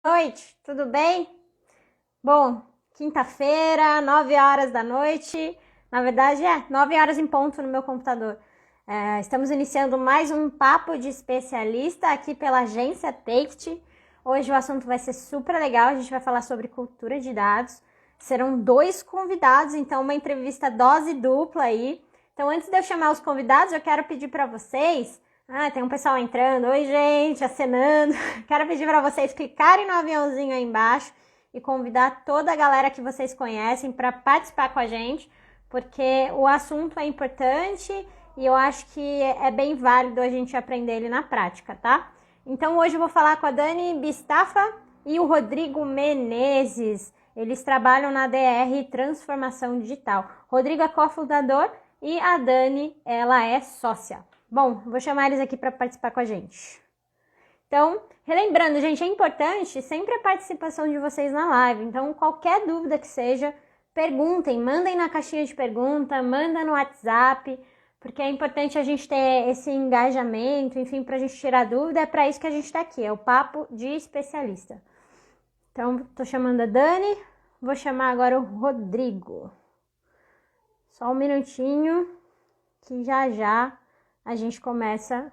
Noite, tudo bem? Bom, quinta-feira, 9 horas da noite. Na verdade, 9 horas em ponto no meu computador. Estamos iniciando mais um papo de especialista aqui pela agência Take. Hoje o assunto vai ser super legal. A gente vai falar sobre cultura de dados. Serão 2 convidados, então uma entrevista dose dupla aí. Então, antes de eu chamar os convidados, eu quero pedir para vocês. Tem um pessoal entrando. Oi, gente, acenando. Quero pedir para vocês clicarem no aviãozinho aí embaixo e convidar toda a galera que vocês conhecem para participar com a gente, porque o assunto é importante e eu acho que é bem válido a gente aprender ele na prática, tá? Então hoje eu vou falar com a Dani Bistafa e o Rodrigo Menezes. Eles trabalham na DR Transformação Digital. Rodrigo é cofundador e a Dani, ela é sócia. Bom, vou chamar eles aqui para participar com a gente. Então, relembrando, gente, é importante sempre a participação de vocês na live. Então, qualquer dúvida que seja, perguntem, mandem na caixinha de pergunta, manda no WhatsApp, porque é importante a gente ter esse engajamento, enfim, para a gente tirar dúvida. É para isso que a gente está aqui, é o papo de especialista. Então, estou chamando a Dani, vou chamar agora o Rodrigo. Só um minutinho, que já já a gente começa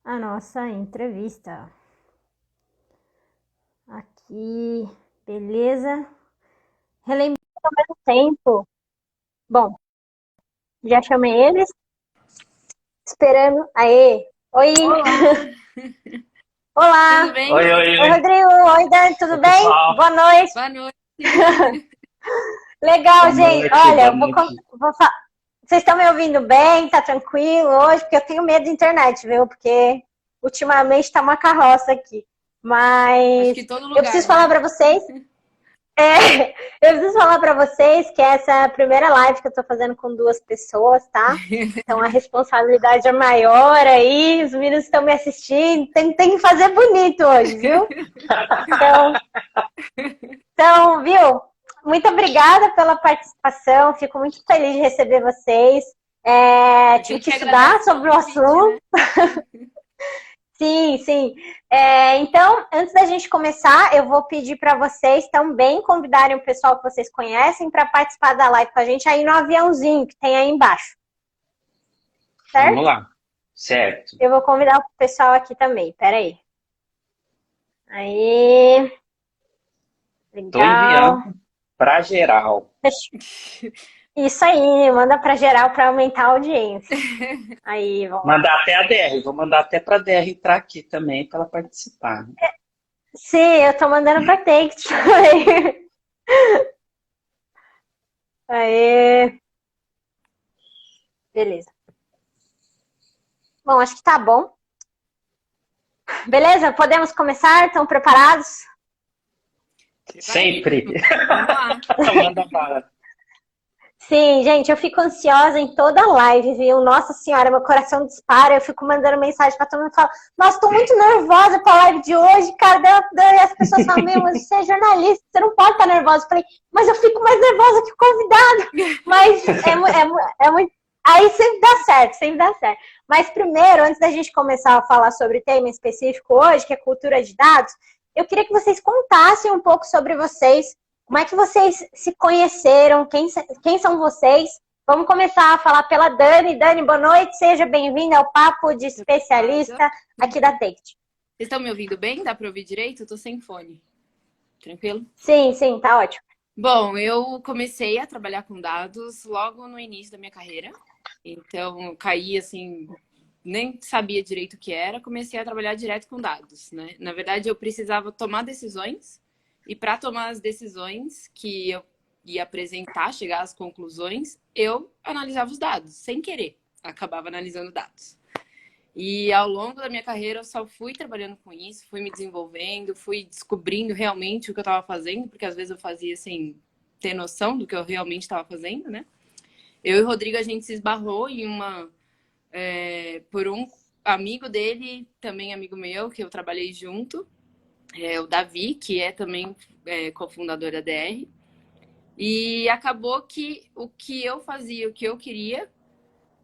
a nossa entrevista. Aqui, beleza? Relembrando ao mesmo tempo. Bom, já chamei eles, esperando. Aê! Oi! Olá, Olá! tudo bem? Oi, Oi, oi, Rodrigo! Oi, Dani, tudo oi, bem? pessoal. Boa noite! Boa noite. Legal, Boa gente! noite, Olha, boa noite. vocês estão me ouvindo bem? Tá tranquilo hoje? Porque eu tenho medo da internet, viu? Porque ultimamente tá uma carroça aqui. Acho Mas que todo eu lugar, preciso falar né? para vocês. Eu preciso falar para vocês que essa é a primeira live que eu tô fazendo com 2 pessoas, tá? Então a responsabilidade é maior aí, os meninos estão me assistindo, tem que fazer bonito hoje, viu? Então, viu? Muito obrigada pela participação, fico muito feliz de receber vocês. A Tive gente que que estudar agradece pelo sobre o convite, assunto. né? Sim, sim. Então, antes da gente começar, eu vou pedir para vocês também convidarem o pessoal que vocês conhecem para participar da live com a gente aí no aviãozinho que tem aí embaixo, Vamos certo? lá. Certo. Eu vou convidar o pessoal aqui também, peraí. Aí, Tô legal. enviando para geral. Isso aí, manda para geral para aumentar a audiência. Aí, vamos lá. Mandar até a DR. Vou mandar até para a DR entrar aqui também para ela participar. Sim, eu tô mandando para Take também. Aí, beleza. Bom, acho que tá bom. Beleza? Podemos começar? Estão preparados? Sempre. Vamos lá. Manda bala. Sim, gente, eu fico ansiosa em toda live, viu? Nossa senhora, meu coração dispara, eu fico mandando mensagem pra todo mundo e falo, nossa, tô muito nervosa pra live de hoje, cara. Daí as pessoas falam, meu, mas você é jornalista, você não pode estar nervosa. Eu falei, mas eu fico mais nervosa que o convidado. Mas é muito. Aí sempre dá certo, sempre dá certo. Mas primeiro, antes da gente começar a falar sobre o tema específico hoje, que é cultura de dados, eu queria que vocês contassem um pouco sobre vocês. Como é que vocês se conheceram? Quem são vocês? Vamos começar a falar pela Dani. Dani, boa noite, seja bem-vinda ao Papo de Obrigada. Especialista aqui da Take. Vocês estão me ouvindo bem? Dá para ouvir direito? Eu tô sem fone. Tranquilo? Sim, sim, tá ótimo. Bom, eu comecei a trabalhar com dados logo no início da minha carreira. Então, eu caí assim, nem sabia direito o que era, comecei a trabalhar direto com dados, né? Na verdade, eu precisava tomar decisões. E para tomar as decisões que eu ia apresentar, chegar às conclusões, eu analisava os dados, sem querer. Acabava analisando dados. E ao longo da minha carreira eu só fui trabalhando com isso, fui me desenvolvendo, fui descobrindo realmente o que eu estava fazendo, porque às vezes eu fazia sem ter noção do que eu realmente estava fazendo, né? Eu e o Rodrigo, a gente se esbarrou em por um amigo dele, também amigo meu, que eu trabalhei junto, o Davi, que é também cofundador da DR. E acabou que o que eu fazia, o que eu queria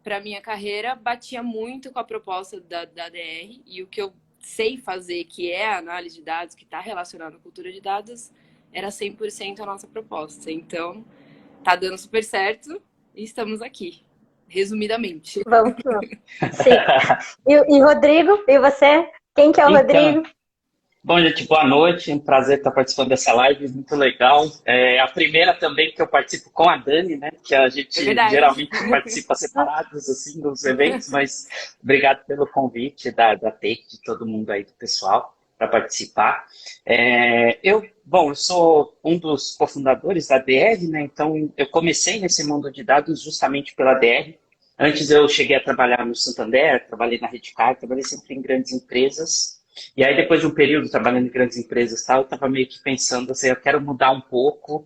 para minha carreira, batia muito com a proposta da DR. E o que eu sei fazer, que é a análise de dados, que está relacionado à cultura de dados, era 100% a nossa proposta. Então, tá dando super certo e estamos aqui, resumidamente. Vamos que vamos. Sim. E Rodrigo, e você? Quem que é o Então, Rodrigo? bom, gente, boa noite. É um prazer estar participando dessa live, muito legal. É a primeira também que eu participo com a Dani, né? Que a É gente verdade. geralmente participa separados, assim, dos eventos, mas obrigado pelo convite da Take, de todo mundo aí, do pessoal, para participar. Bom, eu sou um dos cofundadores da DR, né? Então, eu comecei nesse mundo de dados justamente pela DR. Antes eu cheguei a trabalhar no Santander, trabalhei na Redcard, trabalhei sempre em grandes empresas. E aí, depois de um período trabalhando em grandes empresas, tal, eu estava meio que pensando assim, eu quero mudar um pouco,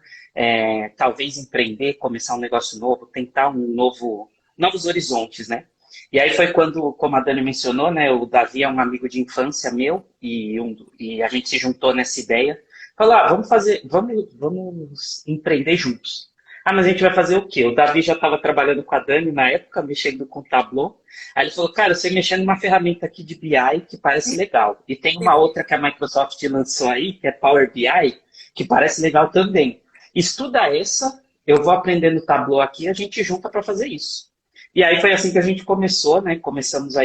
talvez empreender, começar um negócio novo, tentar novos horizontes, né? E aí foi quando, como a Dani mencionou, né, o Davi é um amigo de infância meu e a gente se juntou nessa ideia. Falou, vamos empreender juntos. Ah, mas a gente vai fazer o quê? O Davi já estava trabalhando com a Dani na época, mexendo com o Tableau. Aí ele falou, cara, eu sei mexer numa ferramenta aqui de BI que parece legal. E tem uma outra que a Microsoft lançou aí, que é Power BI, que parece legal também. Estuda essa, eu vou aprender no Tableau aqui, a gente junta para fazer isso. E aí foi assim que a gente começou, né?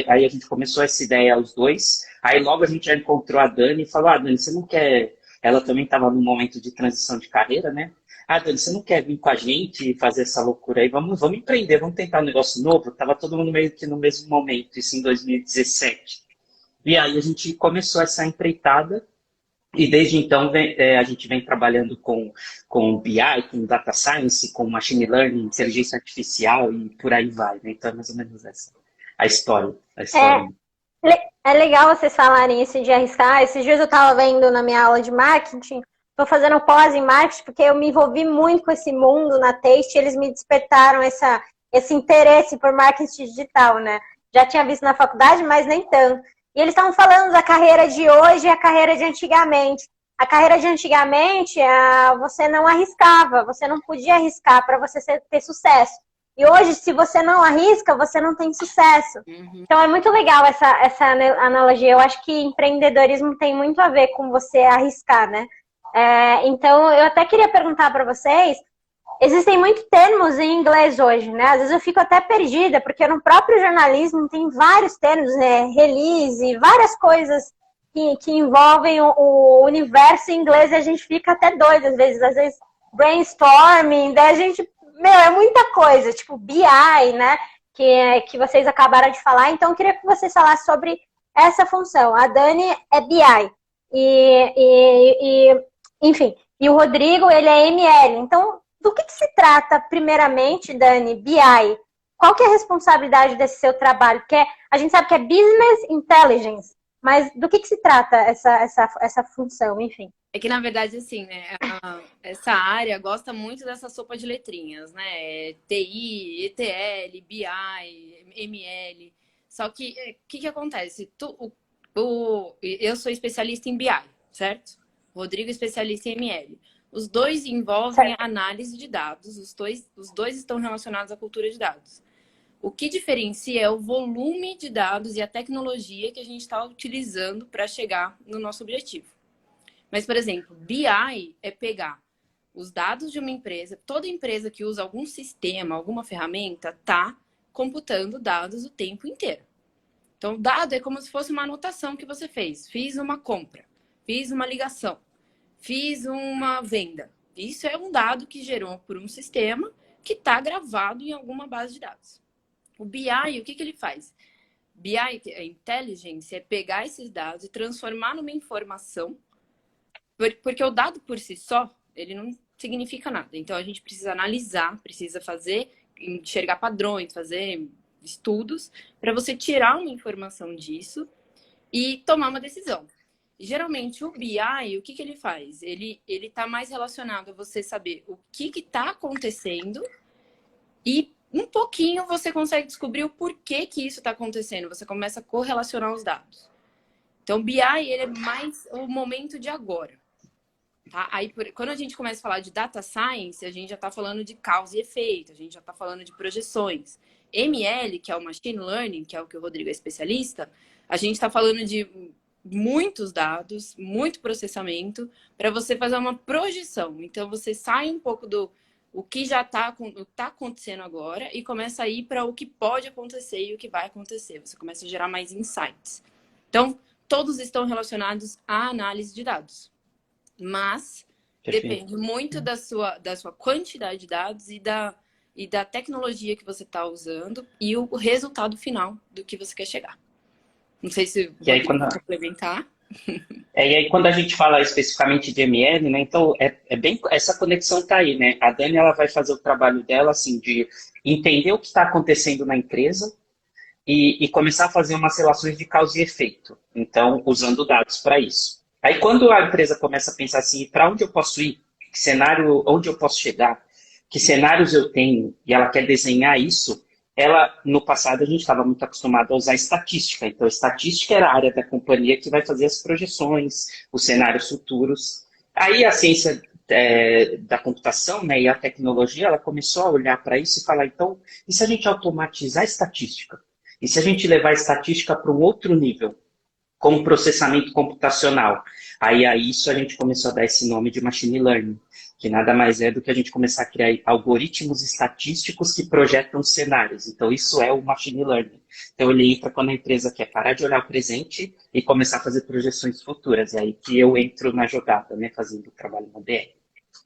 Aí a gente começou essa ideia os dois. Aí logo a gente já encontrou a Dani e falou, Dani, você não quer... Ela também estava num momento de transição de carreira, né? Dani, você não quer vir com a gente e fazer essa loucura aí? Vamos empreender, vamos tentar um negócio novo. Tava todo mundo meio que no mesmo momento, isso em 2017. E aí a gente começou essa empreitada e desde então a gente vem trabalhando com BI, com Data Science, com Machine Learning, inteligência artificial e por aí vai, né? Então é mais ou menos essa a história. A É, história. é legal vocês falarem isso de arriscar. Esses dias eu estava vendo na minha aula de marketing, estou fazendo pós em marketing, porque eu me envolvi muito com esse mundo na Taste, e eles me despertaram esse interesse por marketing digital, né? Já tinha visto na faculdade, mas nem tanto. E eles estavam falando da carreira de hoje e a carreira de antigamente. A carreira de antigamente, você não arriscava, você não podia arriscar para você ter sucesso. E hoje, se você não arrisca, você não tem sucesso. Uhum. Então é muito legal essa analogia. Eu acho que empreendedorismo tem muito a ver com você arriscar, né? Então eu até queria perguntar para vocês, existem muitos termos em inglês hoje, né? Às vezes eu fico até perdida, porque no próprio jornalismo tem vários termos, né? Release, várias coisas que envolvem o universo em inglês e a gente fica até doido às vezes brainstorming, daí a gente, é muita coisa, tipo BI, né? Que vocês acabaram de falar. Então, eu queria que vocês falassem sobre essa função. A Dani é BI. Enfim, e o Rodrigo, ele é ML. Então, do que se trata, primeiramente, Dani, BI? Qual que é a responsabilidade desse seu trabalho? Porque a gente sabe que é Business Intelligence, mas do que se trata essa função, enfim? É que, na verdade, assim, né, essa área gosta muito dessa sopa de letrinhas, né? TI, ETL, BI, ML. Só que, o que acontece? Eu sou especialista em BI, certo? O Rodrigo é especialista em ML. Os dois envolvem a análise de dados, os dois estão relacionados à cultura de dados. O que diferencia é o volume de dados e a tecnologia que a gente está utilizando para chegar no nosso objetivo. Mas, por exemplo, BI é pegar os dados de uma empresa, toda empresa que usa algum sistema, alguma ferramenta, está computando dados o tempo inteiro. Então, o dado é como se fosse uma anotação que você fez. Fiz uma compra, fiz uma ligação, fiz uma venda. Isso é um dado que gerou por um sistema que está gravado em alguma base de dados. O BI, o que ele faz? BI, a Intelligence, é pegar esses dados e transformar numa informação. Porque o dado por si só, ele não significa nada. Então, a gente precisa analisar, precisa enxergar padrões, fazer estudos, para você tirar uma informação disso e tomar uma decisão. Geralmente, o BI, o que ele faz? Ele está mais relacionado a você saber o que está acontecendo e um pouquinho você consegue descobrir o porquê que isso está acontecendo. Você começa a correlacionar os dados. Então, o BI, ele é mais o momento de agora. Tá? Aí, quando a gente começa a falar de data science, a gente já está falando de causa e efeito, a gente já está falando de projeções. ML, que é o machine learning, que é o que o Rodrigo é especialista, a gente está falando de muitos dados, muito processamento, para você fazer uma projeção. Então, você sai um pouco do o que já está acontecendo agora e começa a ir para o que pode acontecer e o que vai acontecer. Você começa a gerar mais insights. Então, todos estão relacionados à análise de dados. Mas depende muito da sua quantidade de dados e da tecnologia que você está usando e o resultado final do que você quer chegar. Não sei se vou complementar. E aí, quando a gente fala especificamente de ML, né, então bem essa conexão tá aí, né? A Dani, ela vai fazer o trabalho dela, assim, de entender o que está acontecendo na empresa e começar a fazer umas relações de causa e efeito. Então, usando dados para isso. Aí, quando a empresa começa a pensar assim, para onde eu posso ir? Que cenário, onde eu posso chegar? Que cenários eu tenho? E ela quer desenhar isso. Ela, no passado, a gente estava muito acostumado a usar estatística. Então, estatística era a área da companhia que vai fazer as projeções, os cenários futuros. Aí, a ciência da computação, né, e a tecnologia, ela começou a olhar para isso e falar, então, e se a gente automatizar a estatística? E se a gente levar a estatística para um outro nível, como processamento computacional? Aí, a isso, a gente começou a dar esse nome de machine learning, que nada mais é do que a gente começar a criar algoritmos estatísticos que projetam cenários. Então, isso é o machine learning. Então, ele entra quando a empresa quer parar de olhar o presente e começar a fazer projeções futuras. É aí que eu entro na jogada, né, fazendo o trabalho na DR.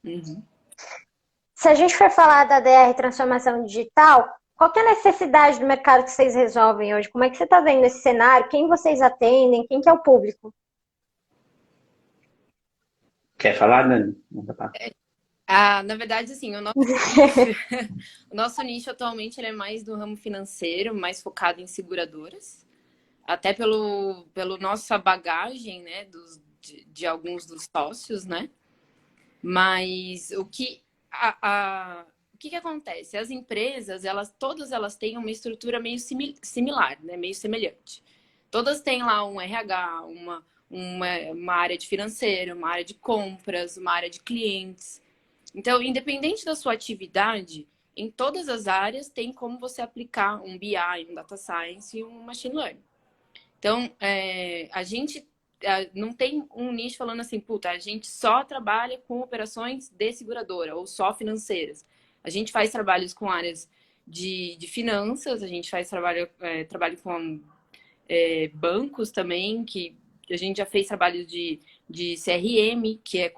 Uhum. Se a gente for falar da DR Transformação Digital, qual que é a necessidade do mercado que vocês resolvem hoje? Como é que você está vendo esse cenário? Quem vocês atendem? Quem que é o público? Quer falar, Dani? Na verdade, assim, o nosso nicho atualmente ele é mais do ramo financeiro, mais focado em seguradoras. Até pelo nossa bagagem, né, de alguns dos sócios, né? Mas o que acontece? As empresas, todas elas têm uma estrutura meio similar, né? Meio semelhante. Todas têm lá um RH, uma área de financeiro, uma área de compras, uma área de clientes. Então, independente da sua atividade, em todas as áreas tem como você aplicar um BI, um Data Science e um Machine Learning. Então, a gente não tem um nicho falando assim, puta, a gente só trabalha com operações de seguradora ou só financeiras. A gente faz trabalhos com áreas de finanças, a gente faz trabalho com bancos também, que a gente já fez trabalho de CRM, que é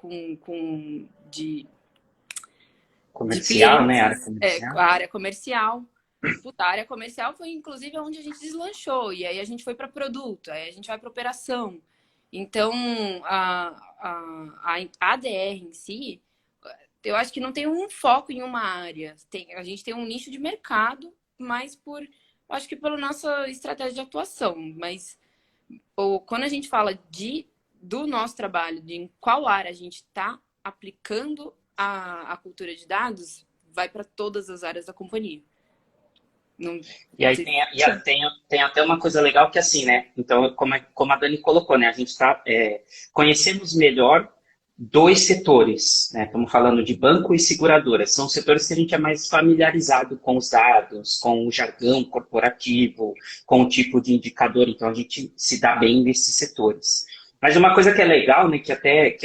de comercial, clientes, né? Área comercial. A área comercial. Puta, a área comercial foi, inclusive, onde a gente deslanchou. E aí a gente foi para produto, aí a gente vai para operação. Então, a ADR em si, eu acho que não tem um foco em uma área. A gente tem um nicho de mercado, mas acho que pela nossa estratégia de atuação. Mas quando a gente fala do nosso trabalho, de em qual área a gente está aplicando a cultura de dados, vai para todas as áreas da companhia. Não... E aí tem até uma coisa legal que assim, né? Então, como a Dani colocou, né? A gente conhecemos melhor dois setores, né? Estamos falando de banco e seguradora. São setores que a gente é mais familiarizado com os dados, com o jargão corporativo, com o tipo de indicador. Então, a gente se dá bem nesses setores. Mas uma coisa que é legal, né, que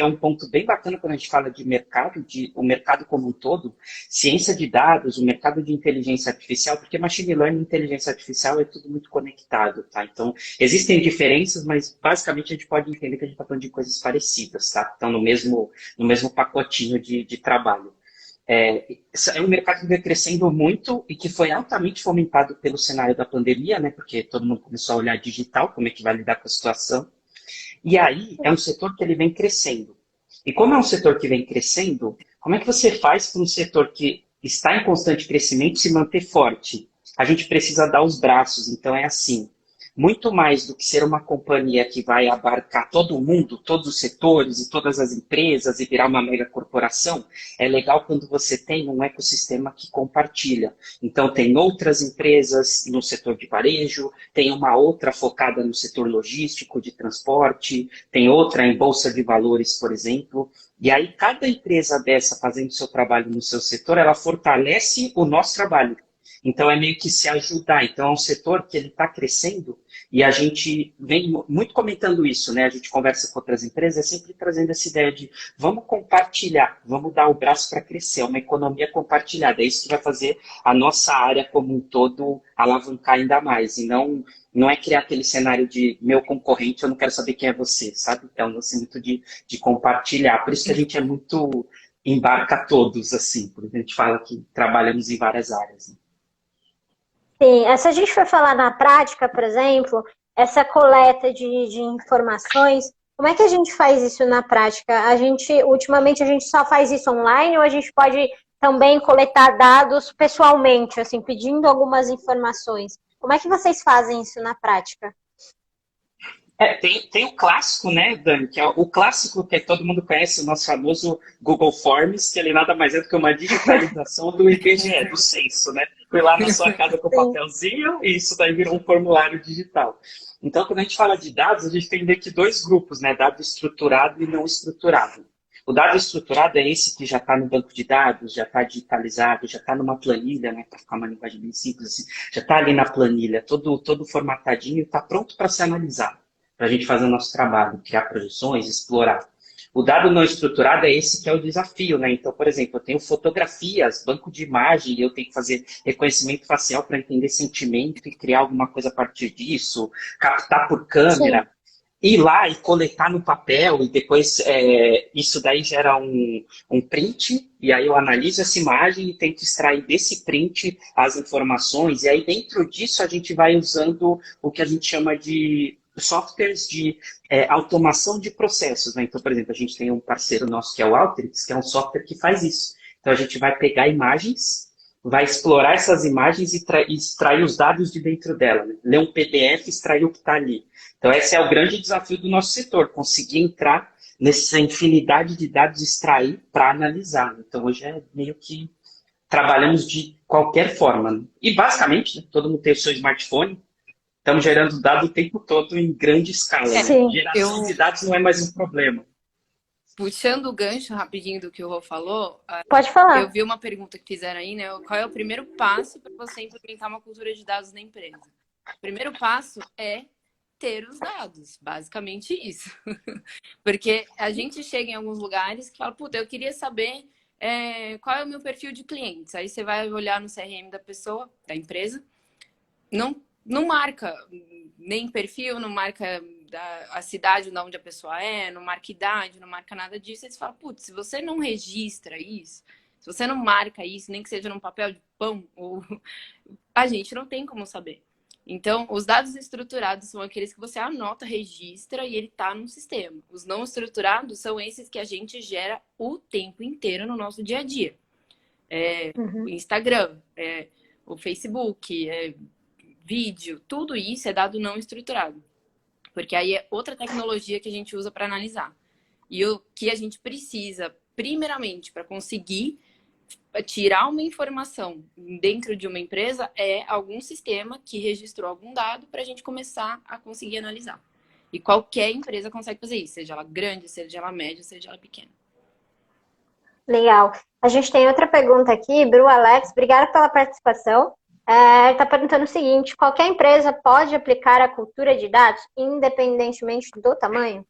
é um ponto bem bacana quando a gente fala de mercado, o mercado como um todo, ciência de dados, o mercado de inteligência artificial, porque machine learning e inteligência artificial é tudo muito conectado, tá? Então, existem diferenças, mas basicamente a gente pode entender que a gente está falando de coisas parecidas, tá? Estão no mesmo pacotinho de trabalho. É um mercado que vem crescendo muito e que foi altamente fomentado pelo cenário da pandemia, né? Porque todo mundo começou a olhar digital, como é que vai lidar com a situação. E aí, é um setor que ele vem crescendo. E como é um setor que vem crescendo, como é que você faz para um setor que está em constante crescimento se manter forte? A gente precisa dar os braços, então é assim. Muito mais do que ser uma companhia que vai abarcar todo mundo, todos os setores e todas as empresas e virar uma mega corporação, é legal quando você tem um ecossistema que compartilha. Então, tem outras empresas no setor de varejo, tem uma outra focada no setor logístico, de transporte, tem outra em bolsa de valores, por exemplo. E aí, cada empresa dessa fazendo seu trabalho no seu setor, ela fortalece o nosso trabalho. Então, é meio que se ajudar. Então, é um setor que ele está crescendo e a gente vem muito comentando isso, né? A gente conversa com outras empresas, é sempre trazendo essa ideia de vamos compartilhar, vamos dar o braço para crescer, uma economia compartilhada. É isso que vai fazer a nossa área como um todo alavancar ainda mais. E não é criar aquele cenário de meu concorrente, eu não quero saber quem é você, sabe? É um lance muito de compartilhar. Por isso que a gente é muito embarca todos, assim. Por isso a gente fala que trabalhamos em várias áreas. Né? Sim, se a gente for falar na prática, por exemplo, essa coleta de informações, como é que a gente faz isso na prática? Ultimamente, a gente só faz isso online ou a gente pode também coletar dados pessoalmente, assim, pedindo algumas informações? Como é que vocês fazem isso na prática? Tem o clássico, né, Dani, que é o clássico que todo mundo conhece, o nosso famoso Google Forms, que ele nada mais é do que uma digitalização do IBGE, do censo, né? Fui lá na sua casa com o papelzinho e isso daí virou um formulário digital. Então, quando a gente fala de dados, a gente tem meio que dois grupos, né? Dado estruturado e não estruturado. O dado estruturado é esse que já está no banco de dados, já está digitalizado, já está numa planilha, né? Para ficar uma linguagem bem simples, assim, já está ali na planilha, todo formatadinho e está pronto para ser analisado, para a gente fazer o nosso trabalho, criar projeções, explorar. O dado não estruturado é esse que é o desafio, né? Então, por exemplo, eu tenho fotografias, banco de imagem, eu tenho que fazer reconhecimento facial para entender sentimento e criar alguma coisa a partir disso, captar por câmera. Sim. Ir lá e coletar no papel e depois isso daí gera um print e aí eu analiso essa imagem e tento extrair desse print as informações e aí dentro disso a gente vai usando o que a gente chama de softwares de automação de processos. Né? Então, por exemplo, a gente tem um parceiro nosso que é o Alteryx, que é um software que faz isso. Então, a gente vai pegar imagens, vai explorar essas imagens e extrair os dados de dentro dela. Né? Ler um PDF e extrair o que está ali. Então, esse é o grande desafio do nosso setor, conseguir entrar nessa infinidade de dados, extrair para analisar. Então, hoje é meio que trabalhamos de qualquer forma. Né? E, basicamente, né, todo mundo tem o seu smartphone, estamos gerando dados o tempo todo em grande escala. Né? Geração de dados não é mais um problema. Puxando o gancho rapidinho do que o Rô falou, pode falar. Eu vi uma pergunta que fizeram aí, né? Qual é o primeiro passo para você implementar uma cultura de dados na empresa? O primeiro passo é ter os dados, basicamente isso. Porque a gente chega em alguns lugares que fala, puta, eu queria saber qual é o meu perfil de clientes. Aí você vai olhar no CRM da pessoa, da empresa, não marca nem perfil, não marca a cidade de onde a pessoa é, não marca idade, não marca nada disso. Aí você fala, putz, se você não registra isso, se você não marca isso, nem que seja num papel de pão, a gente não tem como saber. Então, os dados estruturados são aqueles que você anota, registra e ele está no sistema. Os não estruturados são esses que a gente gera o tempo inteiro no nosso dia a dia. O Instagram, o Facebook, vídeo, tudo isso é dado não estruturado. Porque aí é outra tecnologia que a gente usa para analisar. E o que a gente precisa, primeiramente, para conseguir tirar uma informação dentro de uma empresa é algum sistema que registrou algum dado para a gente começar a conseguir analisar. E qualquer empresa consegue fazer isso, seja ela grande, seja ela média, seja ela pequena. Legal. A gente tem outra pergunta aqui, Bru Alex, obrigada pela participação. Ele está perguntando o seguinte, qualquer empresa pode aplicar a cultura de dados independentemente do tamanho?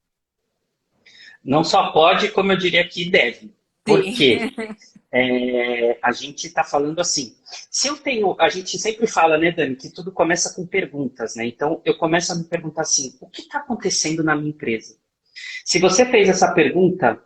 Não só pode, como eu diria que deve. Por quê? A gente está falando assim, a gente sempre fala, né, Dani, que tudo começa com perguntas, né? Então, eu começo a me perguntar assim, o que está acontecendo na minha empresa? Se você fez essa pergunta,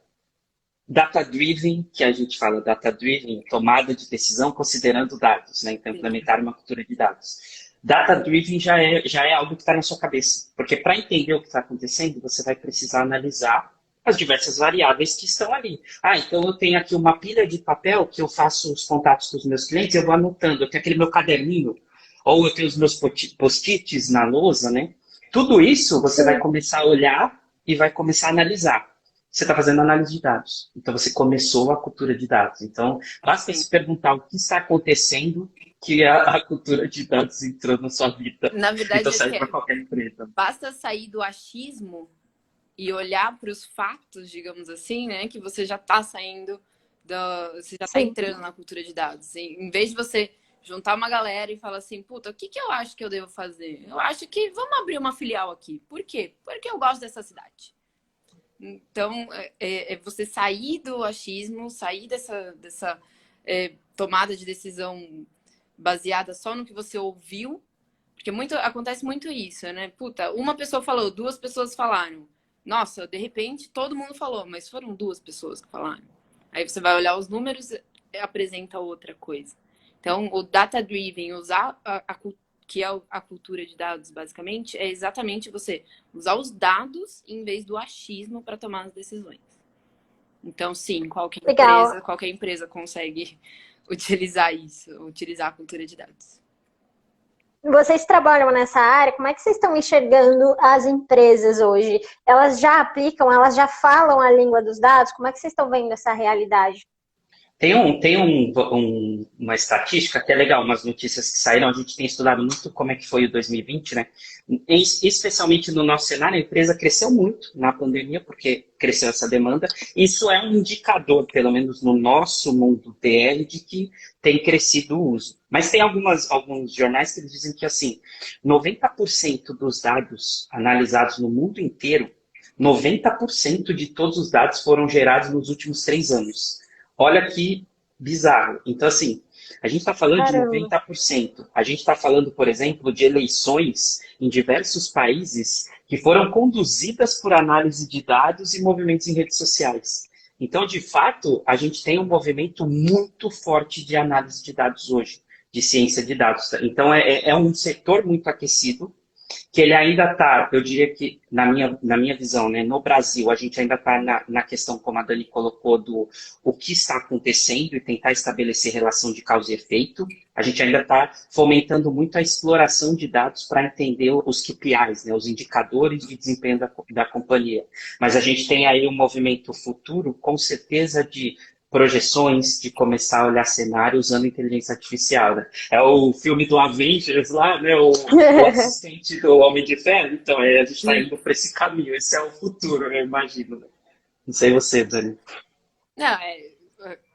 data-driven, que a gente fala data-driven, tomada de decisão considerando dados, né? Então, implementar uma cultura de dados. Data-driven já é algo que está na sua cabeça, porque para entender o que está acontecendo, você vai precisar analisar as diversas variáveis que estão ali. Então eu tenho aqui uma pilha de papel que eu faço os contatos com os meus clientes, eu vou anotando, eu tenho aquele meu caderninho, ou eu tenho os meus post-its na lousa, né? Tudo isso você vai começar a olhar e vai começar a analisar. Você está fazendo análise de dados. Então você começou a cultura de dados. Então basta se perguntar o que está acontecendo que a cultura de dados entrou na sua vida. Na verdade, então serve para qualquer empresa. Basta sair do achismo e olhar para os fatos, digamos assim, né? Que você já está saindo, você já está entrando na cultura de dados. Em vez de você juntar uma galera e falar assim, puta, o que que eu acho que eu devo fazer? Eu acho que vamos abrir uma filial aqui. Por quê? Porque eu gosto dessa cidade. Então, é você sair do achismo, sair dessa tomada de decisão baseada só no que você ouviu, porque acontece muito isso, né? Puta, uma pessoa falou, duas pessoas falaram. Nossa, de repente todo mundo falou, mas foram duas pessoas que falaram. Aí você vai olhar os números e apresenta outra coisa. Então, o data-driven, usar que é a cultura de dados, basicamente, é exatamente você usar os dados em vez do achismo para tomar as decisões. Então, sim, qualquer empresa consegue utilizar isso, utilizar a cultura de dados. Vocês trabalham nessa área, como é que vocês estão enxergando as empresas hoje? Elas já aplicam, elas já falam a língua dos dados? Como é que vocês estão vendo essa realidade? Tem uma estatística que é legal, umas notícias que saíram, a gente tem estudado muito como é que foi o 2020, né? Especialmente no nosso cenário, a empresa cresceu muito na pandemia, porque cresceu essa demanda. Isso é um indicador, pelo menos no nosso mundo TR, de que tem crescido o uso. Mas tem alguns jornais que eles dizem que, assim, 90% dos dados analisados no mundo inteiro, 90% de todos os dados foram gerados nos últimos 3 anos. Olha que bizarro. Então, assim, a gente está falando de 90%. A gente está falando, por exemplo, de eleições em diversos países que foram conduzidas por análise de dados e movimentos em redes sociais. Então, de fato, a gente tem um movimento muito forte de análise de dados hoje, de ciência de dados. Então, é um setor muito aquecido, que ele ainda está, eu diria que, na minha visão, né, no Brasil, a gente ainda está na questão, como a Dani colocou, do o que está acontecendo e tentar estabelecer relação de causa e efeito. A gente ainda está fomentando muito a exploração de dados para entender os KPIs, né, os indicadores de desempenho da companhia. Mas a gente tem aí um movimento futuro, com certeza, de projeções, de começar a olhar cenário usando inteligência artificial, né? É o filme do Avengers lá, né? O assistente do Homem de Ferro. Então, a gente está indo para esse caminho. Esse é o futuro, eu imagino. Né? Não sei você, Dani. Não,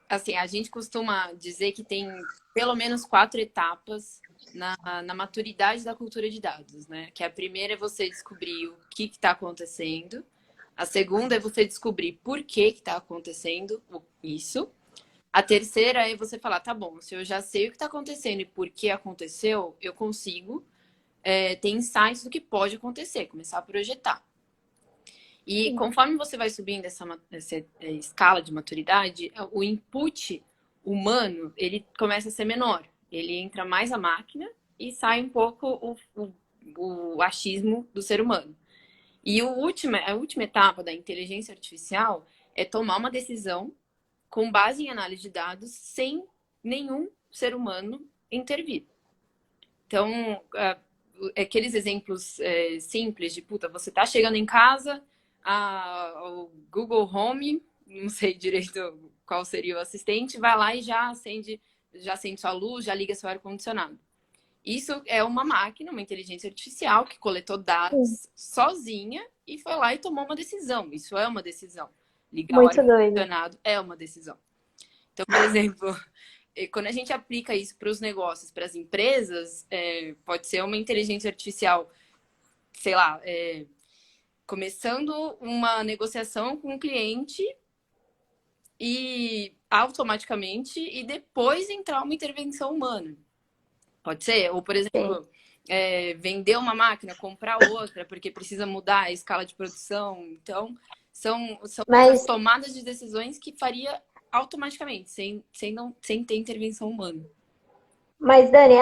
assim, a gente costuma dizer que tem pelo menos 4 etapas na maturidade da cultura de dados, né? Que a primeira é você descobrir o que está acontecendo. A segunda é você descobrir por que está acontecendo isso. A terceira é você falar, tá bom, se eu já sei o que está acontecendo e por que aconteceu, eu consigo ter insights do que pode acontecer, começar a projetar. E conforme você vai subindo essa escala de maturidade, o input humano, ele começa a ser menor. Ele entra mais a máquina e sai um pouco o achismo do ser humano. E a última etapa da inteligência artificial é tomar uma decisão com base em análise de dados sem nenhum ser humano intervir. Então, aqueles exemplos simples de, puta, você tá chegando em casa, o Google Home, não sei direito qual seria o assistente, vai lá e já acende sua luz, já liga seu ar-condicionado. Isso é uma máquina, uma inteligência artificial que coletou dados sozinha e foi lá e tomou uma decisão. Isso é uma decisão. Ligar o ar-condicionado é uma decisão. Então, por exemplo, quando a gente aplica isso para os negócios, para as empresas, pode ser uma inteligência artificial, sei lá, começando uma negociação com o cliente e automaticamente e depois entrar uma intervenção humana. Pode ser? Ou, por exemplo, vender uma máquina, comprar outra, porque precisa mudar a escala de produção. Então, são as tomadas de decisões que faria automaticamente, sem ter intervenção humana. Mas, Dani,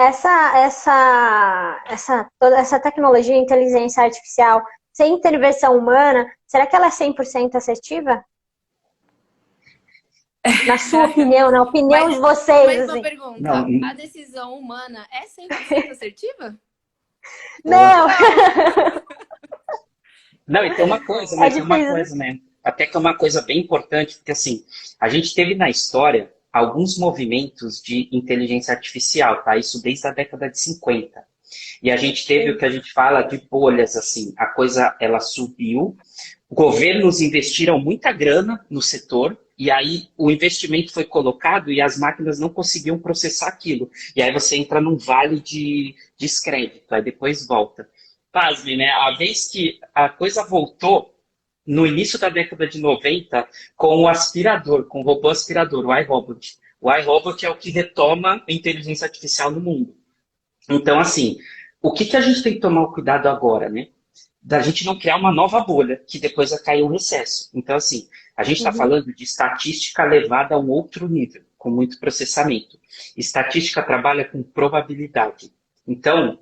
toda essa tecnologia, inteligência artificial, sem intervenção humana, será que ela é 100% assertiva? Na sua opinião, na opinião de vocês. Mas uma pergunta, não. A decisão humana é 100% assertiva? Não! Não, e tem uma coisa, né? Tem uma coisa, né? Até que é uma coisa bem importante, porque assim, a gente teve na história alguns movimentos de inteligência artificial, tá? Isso desde a década de 50. E a gente teve o que a gente fala de bolhas, assim. A coisa, ela subiu, governos investiram muita grana no setor, E aí o investimento foi colocado e as máquinas não conseguiam processar aquilo. E aí você entra num vale de descrédito, aí depois volta. Pasme, né? A vez que a coisa voltou, no início da década de 90, com o aspirador, com o robô aspirador, o iRobot. O iRobot é o que retoma a inteligência artificial no mundo. Então, assim, o que que a gente tem que tomar cuidado agora, né? Da gente não criar uma nova bolha, que depois vai cair um recesso. Então, assim, a gente está Uhum. falando de estatística levada a um outro nível, com muito processamento. Estatística trabalha com probabilidade. Então,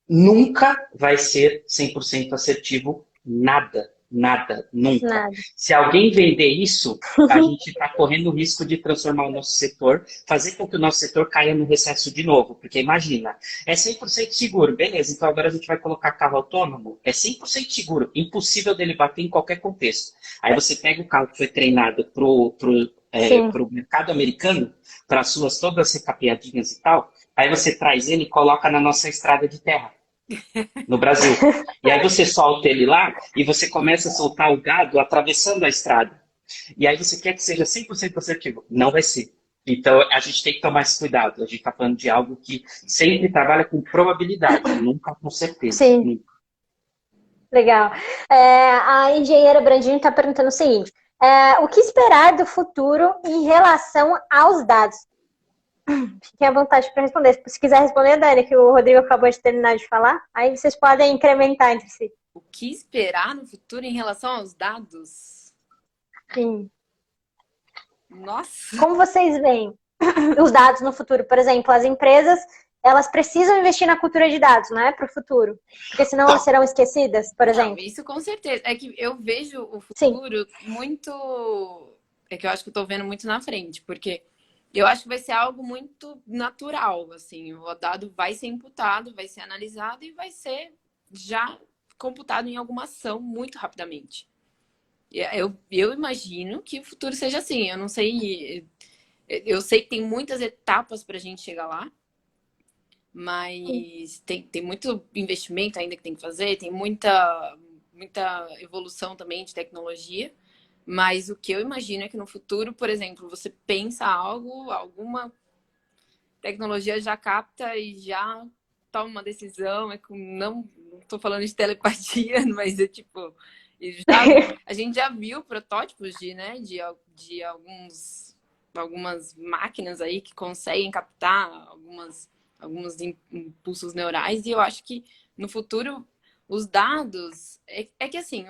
nunca vai ser 100% assertivo nada, nada, nunca. Nada. Se alguém vender isso, a gente está correndo o risco de transformar o nosso setor, fazer com que o nosso setor caia no recesso de novo. Porque imagina, é 100% seguro, beleza, então agora a gente vai colocar carro autônomo, é 100% seguro, impossível dele bater em qualquer contexto. Aí você pega o carro que foi treinado Sim. pro mercado americano, para as suas todas recapeadinhas e tal, aí você traz ele e coloca na nossa estrada de terra no Brasil. E aí você solta ele lá e você começa a soltar o gado atravessando a estrada. E aí você quer que seja 100% assertivo. Não vai ser. Então a gente tem que tomar esse cuidado. A gente está falando de algo que sempre trabalha com probabilidade, nunca com certeza. Sim. Nunca. Legal. A engenheira Brandinho está perguntando o seguinte: o que esperar do futuro em relação aos dados? Fiquem à vontade para responder. Se quiser responder, Dani, que o Rodrigo acabou de terminar de falar, aí vocês podem incrementar entre si. O que esperar no futuro em relação aos dados? Sim. Nossa! Como vocês veem os dados no futuro? Por exemplo, as empresas, elas precisam investir na cultura de dados, não é? Para o futuro. Porque senão elas serão esquecidas, por Não, exemplo. isso com certeza. É que eu vejo o Sim. futuro muito. É que eu acho que eu tô vendo muito na frente, porque eu acho que vai ser algo muito natural, assim. O dado vai ser imputado, vai ser analisado e vai ser já computado em alguma ação muito rapidamente. Eu imagino que o futuro seja assim. Eu não sei. Eu sei que tem muitas etapas para a gente chegar lá, mas tem muito investimento ainda que tem que fazer, tem muita evolução também de tecnologia. Mas o que eu imagino é que no futuro, por exemplo, você pensa algo, alguma tecnologia já capta e já toma uma decisão. Não estou falando de telepatia, mas é tipo. A gente já viu protótipos de algumas máquinas aí que conseguem captar alguns impulsos neurais, e eu acho que no futuro os dados. É que assim,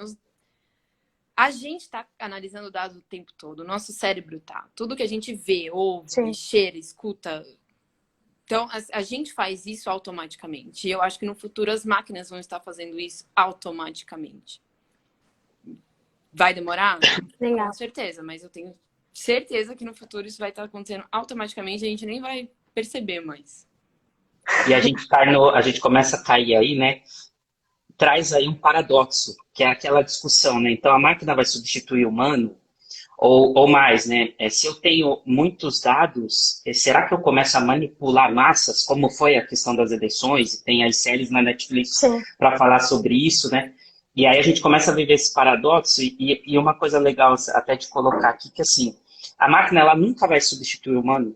a gente está analisando dados o tempo todo, o nosso cérebro tá. Tudo que a gente vê, ouve, Sim. cheira, escuta. Então, a gente faz isso automaticamente. E eu acho que no futuro as máquinas vão estar fazendo isso automaticamente. Vai demorar? Legal. Com certeza, mas eu tenho certeza que no futuro isso vai estar acontecendo automaticamente e a gente nem vai perceber mais. E a gente começa a cair aí, né? Traz aí um paradoxo, que é aquela discussão, né? Então a máquina vai substituir o humano, ou mais, né? Se eu tenho muitos dados, será que eu começo a manipular massas, como foi a questão das eleições, e tem as séries na Netflix para falar sobre isso, né? E aí a gente começa a viver esse paradoxo, e uma coisa legal até de colocar aqui, que assim, a máquina ela nunca vai substituir o humano,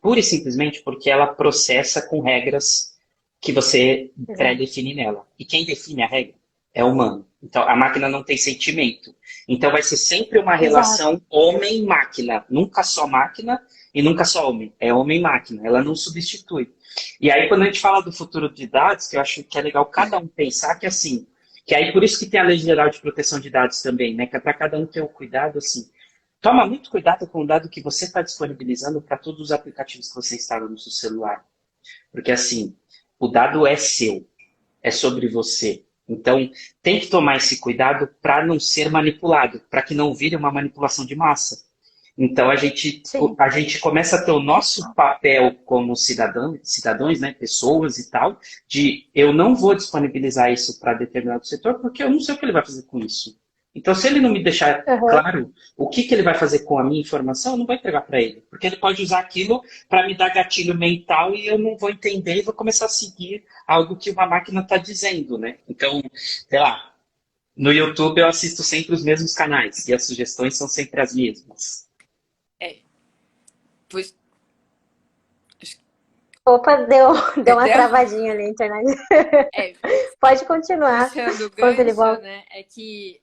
pura e simplesmente porque ela processa com regras que você pré-define nela. E quem define a regra é o humano. Então, a máquina não tem sentimento. Então, vai ser sempre uma relação homem-máquina. Nunca só máquina e nunca só homem. É homem-máquina. Ela não substitui. E aí, quando a gente fala do futuro de dados, que eu acho que é legal cada um pensar que assim, que aí por isso que tem a Lei Geral de Proteção de Dados também, né? Que é para cada um ter o cuidado, assim. Toma muito cuidado com o dado que você está disponibilizando para todos os aplicativos que você instala no seu celular. Porque, assim, o dado é seu, é sobre você. Então, tem que tomar esse cuidado para não ser manipulado, para que não vire uma manipulação de massa. Então, a gente começa a ter o nosso papel como cidadãos, né, pessoas e tal, de eu não vou disponibilizar isso para determinado setor, porque eu não sei o que ele vai fazer com isso. Então, se ele não me deixar claro o que ele vai fazer com a minha informação, eu não vou entregar para ele. Porque ele pode usar aquilo para me dar gatilho mental e eu não vou entender e vou começar a seguir algo que uma máquina está dizendo, né? Então, sei lá, No YouTube eu assisto sempre os mesmos canais e as sugestões são sempre as mesmas. É, pois, Opa, deu uma entendeu? travadinha ali na internet. É, Pode continuar, puxando o enquanto ele gancho, volta. né? É que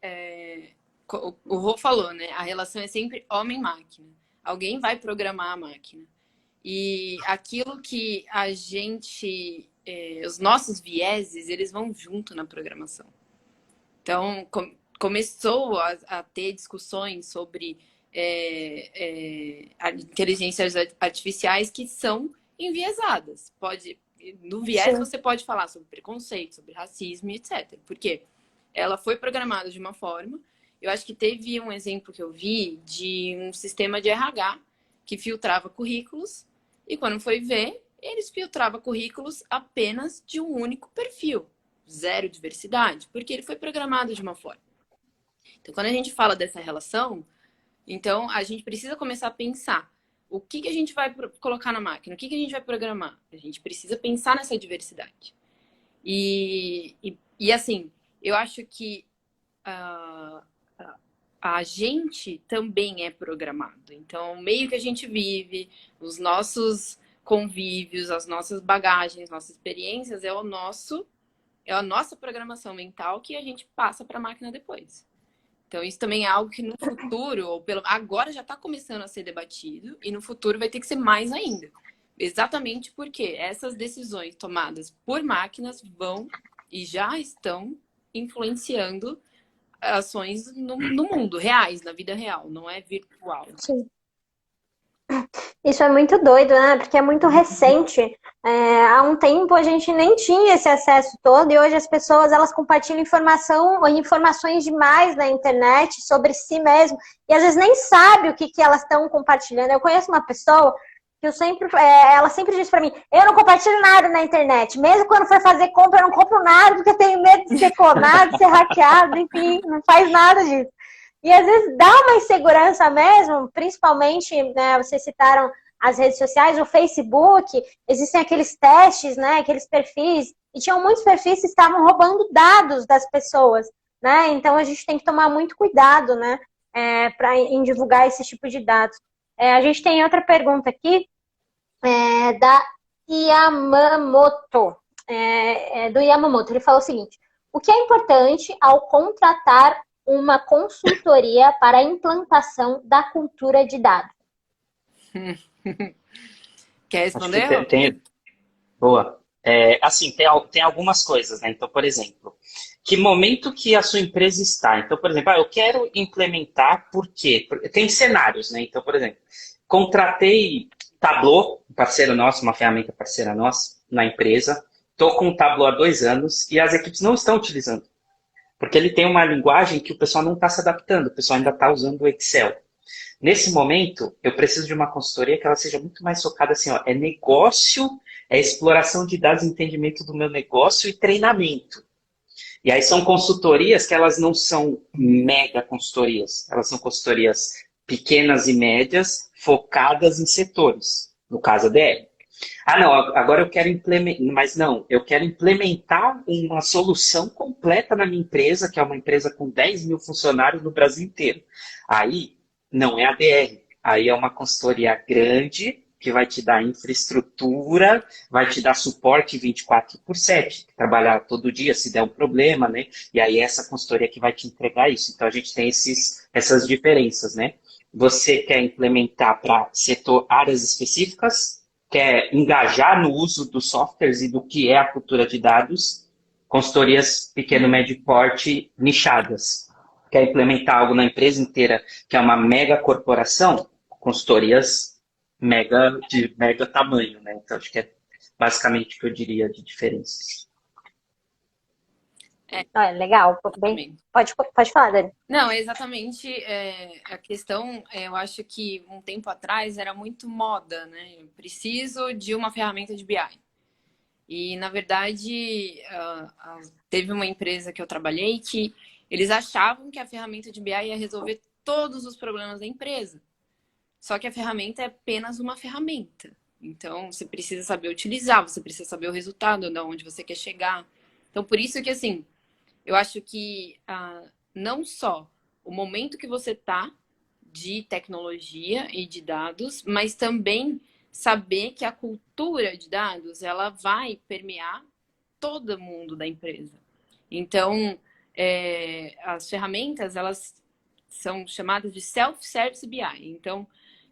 o Rô falou, né? A relação é sempre homem-máquina. Alguém vai programar a máquina. E aquilo que a gente, os nossos vieses, eles vão junto na programação. Então, começou a ter discussões sobre inteligências artificiais que são enviesadas. No viés Sim, você pode falar sobre preconceito, sobre racismo, etc. Porque ela foi programada de uma forma. Eu acho que teve um exemplo que eu vi de um sistema de RH que filtrava currículos e quando foi ver, eles filtravam currículos apenas de um único perfil, zero diversidade, porque ele foi programado de uma forma. Então, quando a gente fala dessa relação, então a gente precisa começar a pensar o que a gente vai colocar na máquina, o que a gente vai programar. A gente precisa pensar nessa diversidade. E assim, eu acho que a gente também é programado. Então, o meio que a gente vive, os nossos convívios, as nossas bagagens, nossas experiências, é a nossa programação mental que a gente passa para a máquina depois. Então, isso também é algo que no futuro, ou pelo agora já está começando a ser debatido, e no futuro vai ter que ser mais ainda. Exatamente porque essas decisões tomadas por máquinas vão e já estão influenciando ações no mundo, reais, na vida real, não é virtual. sim. Isso é muito doido, né? Porque é muito recente. Há um tempo a gente nem tinha esse acesso todo e hoje as pessoas elas compartilham informação ou informações demais na internet sobre si mesmo e às vezes nem sabe o que elas estão compartilhando. Eu conheço uma pessoa que ela sempre diz para mim, eu não compartilho nada na internet, mesmo quando for fazer compra, eu não compro nada porque eu tenho medo de ser clonado, de ser hackeado, enfim, não faz nada disso. E às vezes dá uma insegurança mesmo, principalmente, né, vocês citaram as redes sociais, o Facebook, existem aqueles testes, né, aqueles perfis, e tinham muitos perfis que estavam roubando dados das pessoas, né, então a gente tem que tomar muito cuidado, né, em divulgar esse tipo de dados. A gente tem outra pergunta aqui, da Yamamoto, do Yamamoto, ele falou o seguinte, o que é importante ao contratar uma consultoria para a implantação da cultura de dados? Quer Acho que responder? boa. Assim, tem algumas coisas, né? Então, por exemplo, que momento que a sua empresa está? Então, por exemplo, eu quero implementar, por quê? Tem cenários, né? Então, por exemplo, contratei Tableau, um parceiro nosso, uma ferramenta parceira nossa, na empresa. Estou com o Tableau há 2 anos e as equipes não estão utilizando. Porque ele tem uma linguagem que o pessoal não está se adaptando, o pessoal ainda está usando o Excel. Nesse momento, eu preciso de uma consultoria que ela seja muito mais focada assim, ó, é negócio, é exploração de dados, entendimento do meu negócio e treinamento. E aí são consultorias que elas não são mega consultorias, elas são consultorias pequenas e médias focadas em setores, no caso a DR. Ah, não, agora eu quero implementar, mas não, eu quero implementar uma solução completa na minha empresa, que é uma empresa com 10 mil funcionários no Brasil inteiro. Aí não é a DR, aí é uma consultoria grande que vai te dar infraestrutura, vai te dar suporte 24/7, trabalhar todo dia se der um problema, né? E aí essa consultoria que vai te entregar isso. Então a gente tem essas diferenças, né? Você quer implementar para setor, áreas específicas, quer engajar no uso dos softwares e do que é a cultura de dados, consultorias pequeno, médio porte nichadas. Quer implementar algo na empresa inteira, que é uma mega corporação, consultorias de mega tamanho, né? Então, acho que é basicamente o que eu diria de diferenças. Legal, bem, pode falar, Dani. Não, exatamente. A questão, eu acho que um tempo atrás era muito moda, né? Eu preciso de uma ferramenta de BI. E, na verdade, teve uma empresa que eu trabalhei que eles achavam que a ferramenta de BI ia resolver todos os problemas da empresa. Só que a ferramenta é apenas uma ferramenta. Então, você precisa saber utilizar, você precisa saber o resultado, de onde você quer chegar. Então, por isso que, assim, eu acho que não só o momento que você está de tecnologia e de dados, mas também saber que a cultura de dados ela vai permear todo mundo da empresa. Então, as ferramentas elas são chamadas de self-service BI. Então,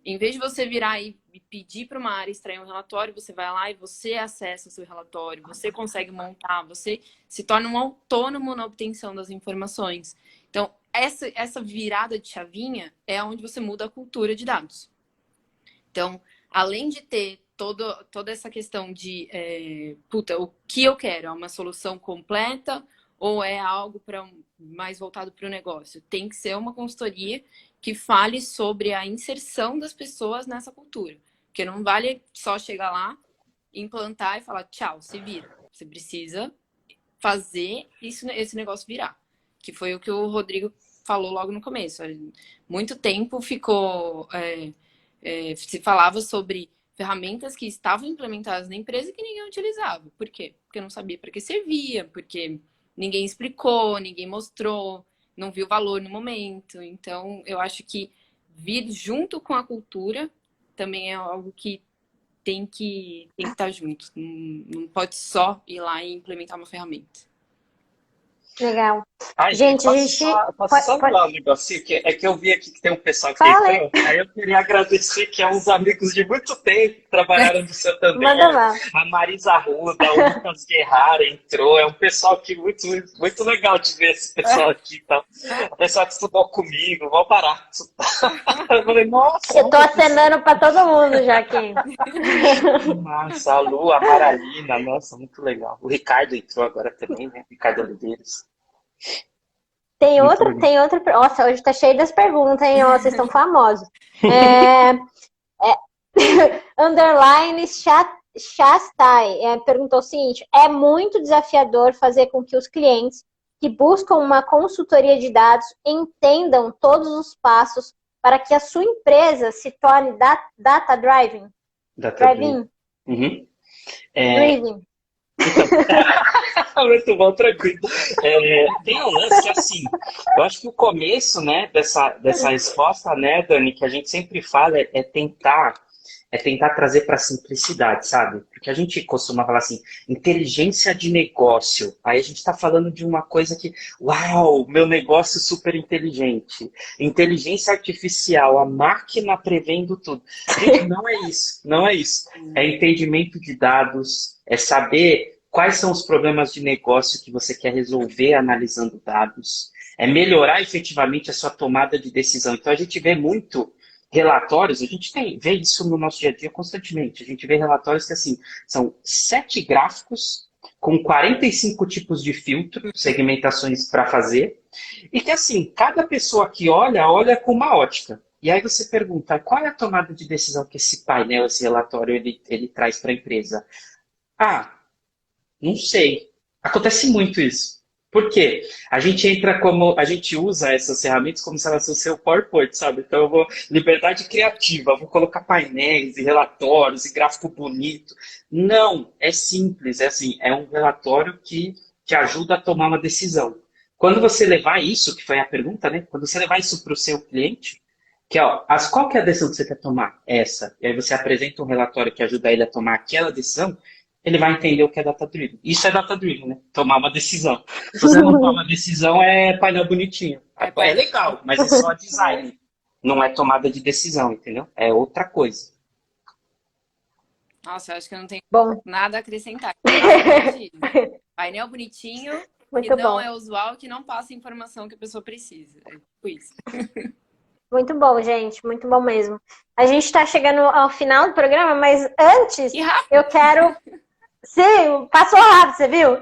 em vez de você virar e pedir para uma área extrair um relatório, você vai lá e você acessa o seu relatório, você consegue montar, você se torna um autônomo na obtenção das informações. Então, essa virada de chavinha é onde você muda a cultura de dados. Então, além de ter toda essa questão de, o que eu quero? É uma solução completa ou é algo mais voltado para o negócio? Tem que ser uma consultoria que fale sobre a inserção das pessoas nessa cultura. Porque não vale só chegar lá, implantar e falar, tchau, se vira. Você precisa fazer esse negócio virar. Que foi o que o Rodrigo falou logo no começo. Muito tempo ficou... se falava sobre ferramentas que estavam implementadas na empresa e que ninguém utilizava. Por quê? Porque não sabia para que servia, porque ninguém explicou, ninguém mostrou, não viu valor no momento. Então, eu acho que vir junto com a cultura também é algo que tem que estar junto. Não pode só ir lá e implementar uma ferramenta. Legal. Ai, Gente, posso só falar um negocinho? É que eu vi aqui que tem um pessoal que entrou. Aí eu queria agradecer que é uns amigos de muito tempo que trabalharam no Santander. Manda lá. A Marisa Arruda, o Lucas Guerrara entrou. É um pessoal que muito, muito legal de ver esse pessoal aqui. Tá? O pessoal que estudou comigo, mal barato. Eu falei, nossa. Eu tô acenando pra todo mundo já aqui. Nossa, a Lu, a Maralina, nossa, muito legal. O Ricardo entrou agora também, né? Ricardo Oliveiras. Tem outra. Nossa, hoje tá cheio das perguntas, hein? Ó, vocês estão famosos. Underline Shastai perguntou o seguinte: é muito desafiador fazer com que os clientes que buscam uma consultoria de dados entendam todos os passos para que a sua empresa se torne data-driven? Driven. Uhum. Driven. Muito bom, tranquilo. Tem um lance que, assim, eu acho que o começo, né, dessa resposta, né, Dani, que a gente sempre fala, é tentar trazer para a simplicidade, sabe? Porque a gente costuma falar assim, inteligência de negócio. Aí a gente está falando de uma coisa que, uau, meu negócio super inteligente. Inteligência artificial, a máquina prevendo tudo. Gente, não é isso, não é isso. É entendimento de dados, é saber quais são os problemas de negócio que você quer resolver analisando dados, é melhorar efetivamente a sua tomada de decisão. Então a gente vê muito relatórios, a gente vê isso no nosso dia a dia constantemente. A gente vê relatórios que, assim, são 7 gráficos com 45 tipos de filtro, segmentações para fazer, e que, assim, cada pessoa que olha com uma ótica. E aí você pergunta, qual é a tomada de decisão que esse painel, esse relatório, ele traz para a empresa? Ah, não sei. Acontece muito isso. Por quê? A gente usa essas ferramentas como se elas fossem o PowerPoint, sabe? Então eu vou, liberdade criativa, vou colocar painéis e relatórios e gráfico bonito. Não, é simples, é assim, é um relatório que te ajuda a tomar uma decisão. Quando você levar isso, que foi a pergunta, né? Quando você levar isso para o seu cliente, que qual que é a decisão que você quer tomar? Essa. E aí você apresenta um relatório que ajuda ele a tomar aquela decisão, ele vai entender o que é data-driven. Isso é data-driven, né? Tomar uma decisão. Se você não toma uma decisão, é painel bonitinho. É legal, mas é só design. Não é tomada de decisão, entendeu? É outra coisa. Nossa, eu acho que eu não tenho Bom. nada a acrescentar. Painel bonitinho, muito que não bom. É usual, que não passa a informação que a pessoa precisa. É tipo isso. Muito bom, gente. Muito bom mesmo. A gente está chegando ao final do programa, mas antes eu quero... Sim, passou rápido, você viu?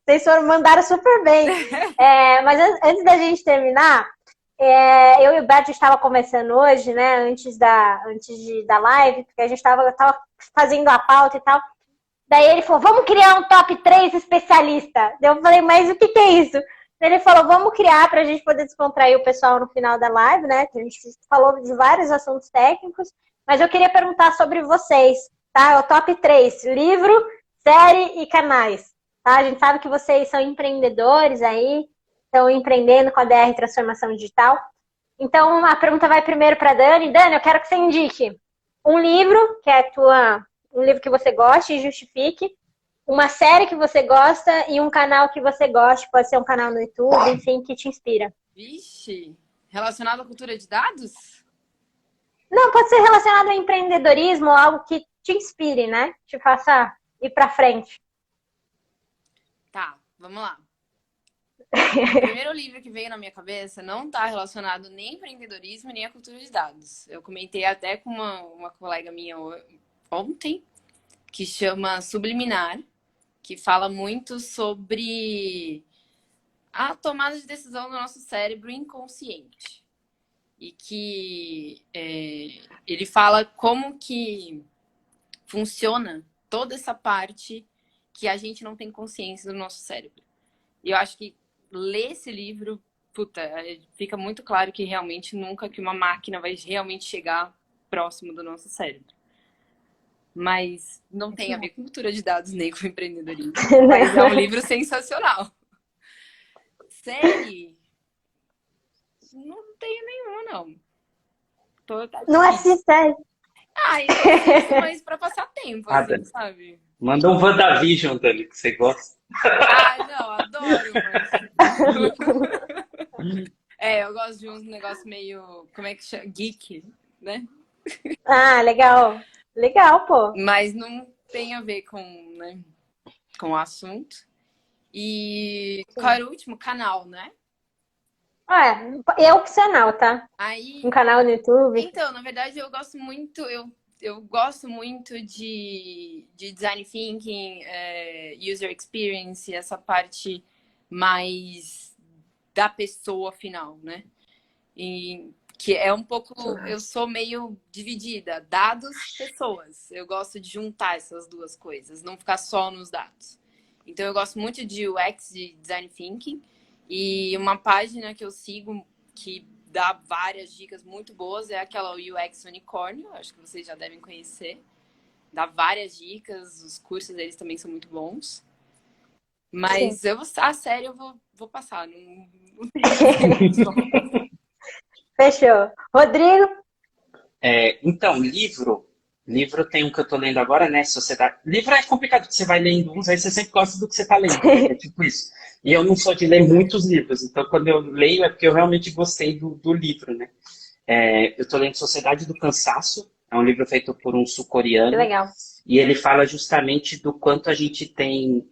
Vocês mandaram super bem. Mas antes da gente terminar, eu e o Beto estava conversando hoje, né? Antes da live, porque a gente estava fazendo a pauta e tal. Daí ele falou, vamos criar um top 3 especialista. Eu falei, mas o que é isso? Ele falou, vamos criar para a gente poder descontrair o pessoal no final da live, né? Que a gente falou de vários assuntos técnicos. Mas eu queria perguntar sobre vocês, tá? O top 3, livro, série e canais. tá? A gente sabe que vocês são empreendedores aí, estão empreendendo com a DR Transformação Digital. Então, a pergunta vai primeiro para Dani. Dani, eu quero que você indique um livro, que é um livro que você goste e justifique, uma série que você gosta e um canal que você goste, pode ser um canal no YouTube, enfim, que te inspira. Vixe, relacionado à cultura de dados? Não, pode ser relacionado ao empreendedorismo, algo que te inspire, né? Te faça ir para frente. Tá, vamos lá. O primeiro livro que veio na minha cabeça não está relacionado nem ao empreendedorismo, nem à cultura de dados. Eu comentei até com uma colega minha ontem, que chama Subliminar, que fala muito sobre a tomada de decisão do nosso cérebro inconsciente. E que ele fala como que funciona toda essa parte que a gente não tem consciência do nosso cérebro. E eu acho que ler esse livro, fica muito claro que realmente nunca que uma máquina vai realmente chegar próximo do nosso cérebro. Mas não tem a ver com cultura de dados nem com empreendedorismo. Mas é um livro sensacional. Série? Não tenho nenhuma, não. Não assiste série. Eu assisto mais pra passar tempo, assim, Dani. sabe? Manda um WandaVision, Dani, que você gosta. Não, adoro, mas... eu gosto de uns negócios meio... Como é que chama? Geek, né? Legal. Legal, pô. Mas não tem a ver com o assunto. E qual era o último? Canal, né? É opcional, tá? Aí... Um canal no YouTube. Então, na verdade, eu gosto muito... Eu gosto muito de design thinking, user experience, essa parte mais da pessoa final, né? E que é um pouco... Eu sou meio dividida. Dados, pessoas. Eu gosto de juntar essas duas coisas, não ficar só nos dados. Então, eu gosto muito de UX, de design thinking. E uma página que eu sigo que dá várias dicas muito boas é aquela UX Unicórnio, acho que vocês já devem conhecer. Dá várias dicas, os cursos deles também são muito bons. Mas a série eu vou passar. Não tem... Fechou. Rodrigo? Então, livro tem um que eu tô lendo agora, né? Sociedade. Livro é complicado, porque você vai lendo uns, aí você sempre gosta do que você tá lendo. É tipo isso. E eu não sou de ler muitos livros, então quando eu leio é porque eu realmente gostei do livro, né? Eu tô lendo Sociedade do Cansaço, é um livro feito por um sul-coreano. Que legal. E ele fala justamente do quanto a gente tem,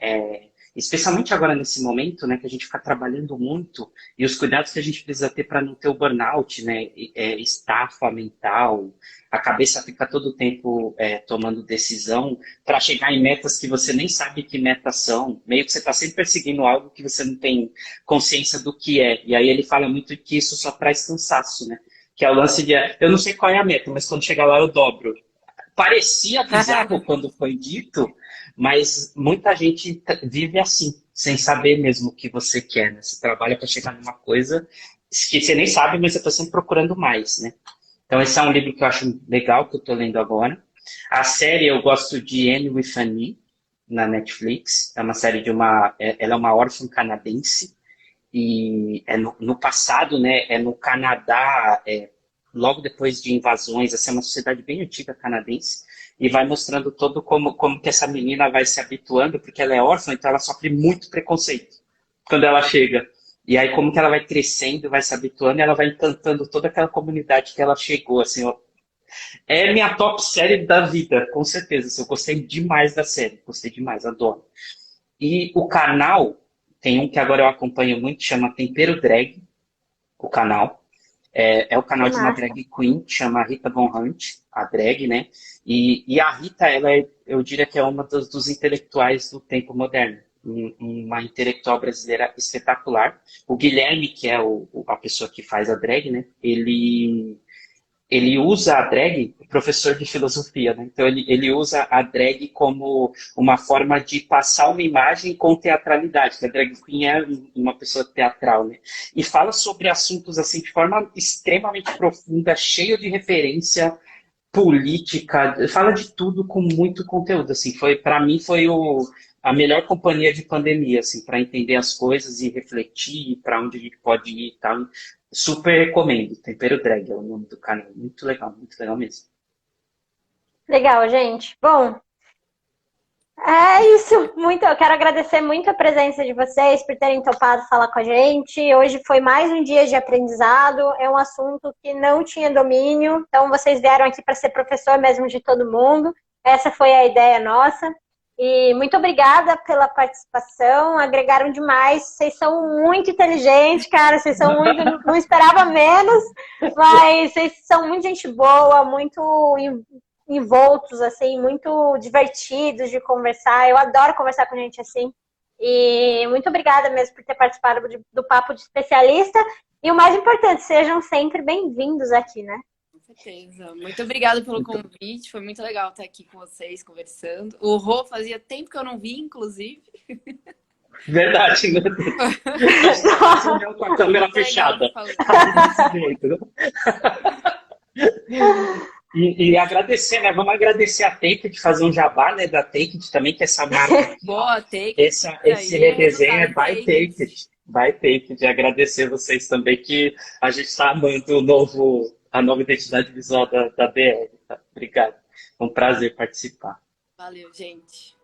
especialmente agora nesse momento, né, que a gente fica trabalhando muito, e os cuidados que a gente precisa ter para não ter o burnout, né? Estafa mental, a cabeça fica todo o tempo tomando decisão para chegar em metas que você nem sabe que metas são. Meio que você está sempre perseguindo algo que você não tem consciência do que é. E aí ele fala muito que isso só traz cansaço, né? Que é o lance de... Eu não sei qual é a meta, mas quando chegar lá eu dobro. Parecia bizarro quando foi dito, mas muita gente vive assim, sem saber mesmo o que você quer, né? Você trabalha para chegar numa coisa que você nem sabe, mas você está sempre procurando mais, né? Então esse é um livro que eu acho legal, que eu estou lendo agora. A série eu gosto de Anne with an E, na Netflix. É uma série ela é uma órfã canadense, e no passado, né? É no Canadá, logo depois de invasões, assim, é uma sociedade bem antiga canadense, e vai mostrando todo como que essa menina vai se habituando, porque ela é órfã, então ela sofre muito preconceito quando ela chega. E aí como que ela vai crescendo, vai se habituando, e ela vai encantando toda aquela comunidade que ela chegou, assim, ó. É minha top série da vida, com certeza. Assim, eu gostei demais da série, gostei demais, adoro. E o canal, tem um que agora eu acompanho muito, chama Tempero Drag, o canal. É o canal de uma drag queen, chama Rita Von Hunt, a drag, né? E a Rita, eu diria que é uma dos intelectuais do tempo moderno. Uma intelectual brasileira espetacular. O Guilherme, que é a pessoa que faz a drag, né? Ele usa a drag, professor de filosofia, né? Então ele usa a drag como uma forma de passar uma imagem com teatralidade, que a drag queen é uma pessoa teatral, né? E fala sobre assuntos assim de forma extremamente profunda, cheio de referência política, fala de tudo com muito conteúdo, assim. Para mim foi a melhor companhia de pandemia, assim, para entender as coisas e refletir para onde a gente pode ir e tal. Super recomendo. Tempero Drag é o nome do canal. Muito legal mesmo. Legal, gente. Bom, é isso. Muito, eu quero agradecer muito a presença de vocês por terem topado falar com a gente. Hoje foi mais um dia de aprendizado. É um assunto que não tinha domínio. Então, vocês vieram aqui para ser professor mesmo de todo mundo. Essa foi a ideia nossa. E muito obrigada pela participação. Agregaram demais. Vocês são muito inteligentes, cara. Vocês são muito... Não esperava menos. Mas vocês são muito gente boa, muito envoltos, assim, muito divertidos de conversar. Eu adoro conversar com gente assim. E muito obrigada mesmo por ter participado do Papo de Especialista. E o mais importante, sejam sempre bem-vindos aqui, né? Com certeza. Muito obrigada pelo convite. Foi muito legal estar aqui com vocês, conversando. O Rô fazia tempo que eu não vi, inclusive. Verdade, né? Com a câmera fechada. E agradecer, né? Vamos agradecer a Take de fazer um jabá, né? Da Take também, que essa marca aqui, boa, Take. Esse redesenho é by Take. By Take. De agradecer vocês também, que a gente está amando a nova identidade visual da BR. Tá? Obrigado. Foi um prazer participar. Valeu, gente.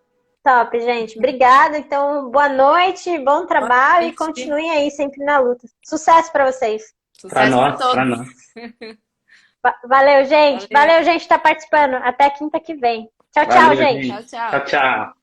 Top, gente. Obrigada. Então, boa noite, bom trabalho e continuem aí sempre na luta. Sucesso para vocês. Sucesso para nós. Valeu, gente. Valeu, gente, que tá participando. Até quinta que vem. Tchau, Valeu, gente. Tchau, tchau. Tchau, tchau.